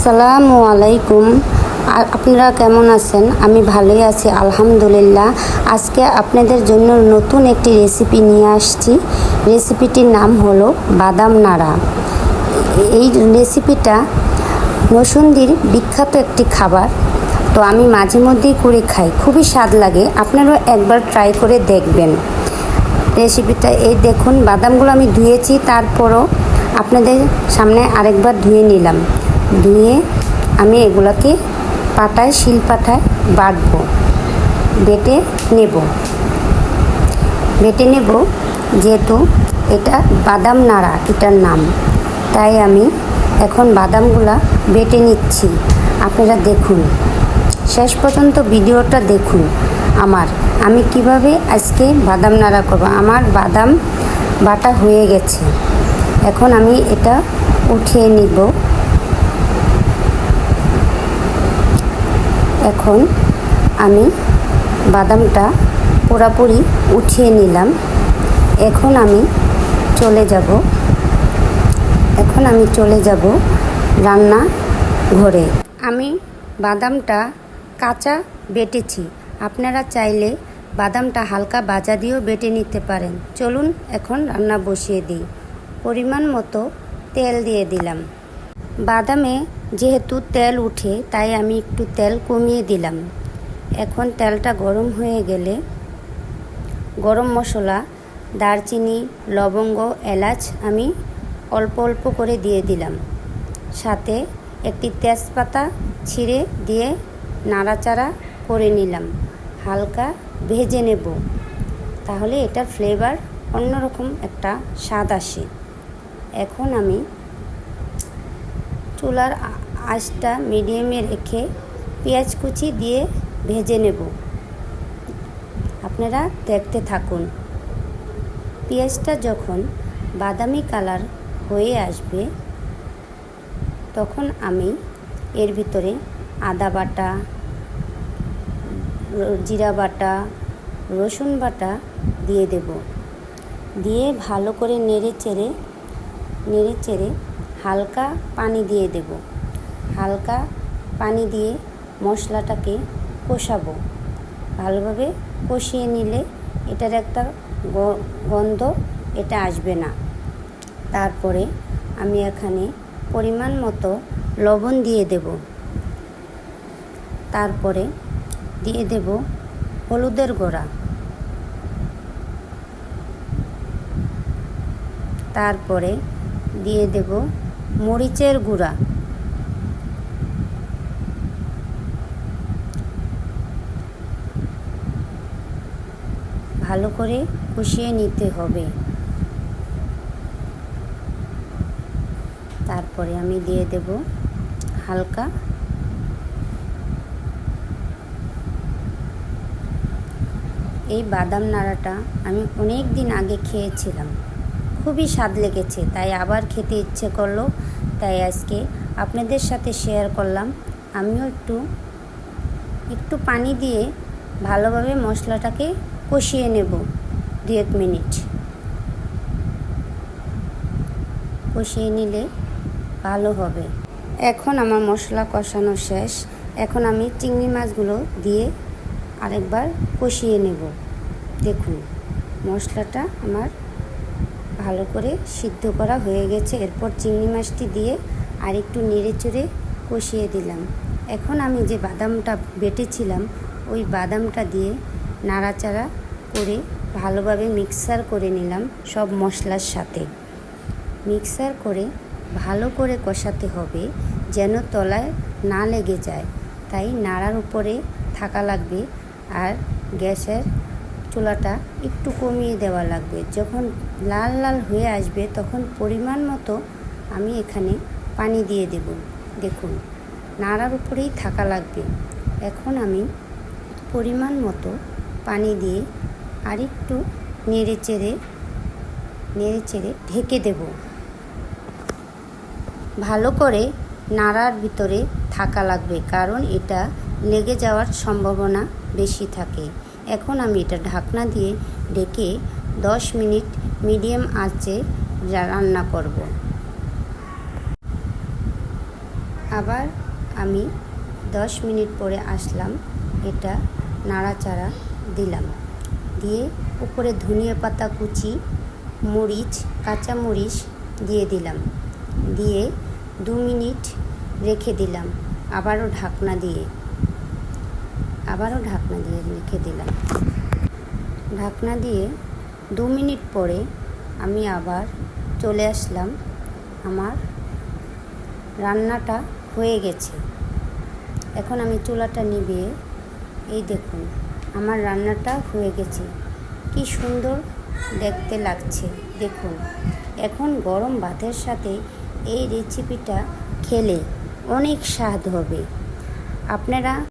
আসসালামু আলাইকুম। আপনারা কেমন আছেন? আমি ভালোই আছি আলহামদুলিল্লাহ। আজকে আপনাদের জন্য নতুন একটি রেসিপি নিয়ে আসছি। রেসিপিটির নাম হলো বাদাম নাড়া। এই রেসিপিটা নরসিংদীর বিখ্যাত একটি খাবার। তো আমি মাঝে মধ্যেই করে খাই, খুবই স্বাদ লাগে। আপনারাও একবার ট্রাই করে দেখবেন রেসিপিটা। এই দেখুন, বাদামগুলো আমি ধুয়েছি, তারপরও আপনাদের সামনে আরেকবার ধুয়ে নিলাম। ধুয়ে আমি এগুলোকে পাটায় শিলপাটায় বেটে নেব যেহেতু এটা বাদাম নাড়া এটার নাম, তাই আমি এখন বাদামগুলা বেটে নিচ্ছি। আপনারা দেখুন, শেষ পর্যন্ত ভিডিওটা দেখুন। আমি কিভাবে আজকে বাদাম নাড়া করব। আমার বাদাম বাটা হয়ে গেছে, এখন আমি এটা উঠিয়ে নিব। এখন আমি বাদামটা পুরোপুরি উঠিয়ে নিলাম। এখন আমি চলে যাব রান্না ঘরে। আমি বাদামটা কাঁচা বেটেছি, আপনারা চাইলে বাদামটা হালকা ভাজা দিয়েও বেটে নিতে পারেন। চলুন এখন রান্না বসিয়ে দিই। পরিমাণ মতো তেল দিয়ে দিলাম। বাদামে যেহেতু তেল উঠে, তাই আমি একটু তেল কমিয়ে দিলাম। এখন তেলটা গরম হয়ে গেলে গরম মশলা, দারচিনি, লবঙ্গ, এলাচ আমি অল্প অল্প করে দিয়ে দিলাম। সাথে একটি তেজপাতা ছিঁড়ে দিয়ে নাড়াচাড়া করে নিলাম। হালকা ভেজে নেব, তাহলে এটার ফ্লেভার অন্যরকম একটা স্বাদ আসে। এখন আমি চুলার আঁচটা মিডিয়ামে রেখে পেঁয়াজ কুচি দিয়ে ভেজে নেব। আপনারা দেখতে থাকুন। পেঁয়াজটা যখন বাদামি কালার হয়ে আসবে, তখন আমি এর ভিতরে আদা বাটা, জিরা বাটা, রসুন বাটা দিয়ে দেব। দিয়ে ভালো করে নেড়ে চেড়ে হালকা পানি দিয়ে দেব। হালকা পানি দিয়ে মশলাটাকে কষাবো। ভালোভাবে কষিয়ে নিলে এটার একটা গন্ধ এটা আসবে না। তারপরে আমি এখানে পরিমাণ মতো লবণ দিয়ে দেব। তারপরে দিয়ে দেব হলুদের গুঁড়া, তারপরে দিয়ে দেব মরিচের গুঁড়া। ভালো করে কষিয়ে নিতে হবে। তারপরে আমি দিয়ে দেব হালকা এই বাদাম নাড়াটা আমি অনেক দিন আগে খেয়েছিলাম, খুবই স্বাদ লেগেছে, তাই আবার খেতে ইচ্ছে করলো। তাই আজকে আপনাদের সাথে শেয়ার করলাম। আমিও একটু পানি দিয়ে ভালোভাবে মশলাটাকে কষিয়ে নেব 2-1 মিনিট। কষিয়ে নিলে ভালো হবে। এখন আমার মশলা কষানো শেষ। এখন আমি চিংড়ি মাছগুলো দিয়ে আরেকবার কষিয়ে নেব। দেখুন, মশলাটা আমার ভালো করে সিদ্ধ করা হয়ে গেছে। এরপর চিংড়ি মাছটি দিয়ে আরেকটু নেড়ে চেড়ে কষিয়ে দিলাম। এখন আমি যে বাদামটা বেটেছিলাম, ওই বাদামটা দিয়ে নাড়াচাড়া করে ভালোভাবে মিক্সার করে নিলাম। সব মশলার সাথে মিক্সার করে ভালো করে কষাতে হবে, যেন তলায় না লেগে যায়। তাই নাড়ার উপরে থাকা লাগবে, আর গ্যাসের চুলাটা একটু কমিয়ে দেওয়া লাগবে। যখন লাল লাল হয়ে আসবে, তখন পরিমাণ মতো আমি এখানে পানি দিয়ে দেব। দেখুন, নাড়ার উপরেই থাকা লাগবে। এখন আমি পরিমাণ মতো পানি দিয়ে আরেকটু নেড়ে চেড়ে ঢেকে দেব। ভালো করে নাড়ার ভিতরে থাকা লাগবে, কারণ এটা লেগে যাওয়ার সম্ভাবনা বেশি থাকে। এখন আমি এটা ঢাকনা দিয়ে ঢেকে 10 মিনিট মিডিয়াম আঁচে রান্না করব। আবার আমি 10 মিনিট পরে আসলাম, এটা নাড়াচাড়া দিলাম, দিয়ে উপরে ধনিয়া পাতা কুচি, মরিচ, কাঁচা মরিচ দিয়ে দিলাম, দিয়ে 2 মিনিট রেখে দিলাম, আবারও ঢাকনা দিয়ে রেখে দিলাম। ঢাকনা দিয়ে 2 মিনিট পরে আমি আবার চলে আসলাম। আমার রান্নাটা হয়ে গেছে। এখন আমি চুলাটা নিভিয়ে, এই দেখুন আমার রান্নাটা হয়ে গেছে। কি সুন্দর দেখতে লাগছে দেখুন। এখন গরম ভাতের সাথে এই রেসিপিটা খেলে অনেক স্বাদ হবে। আপনারা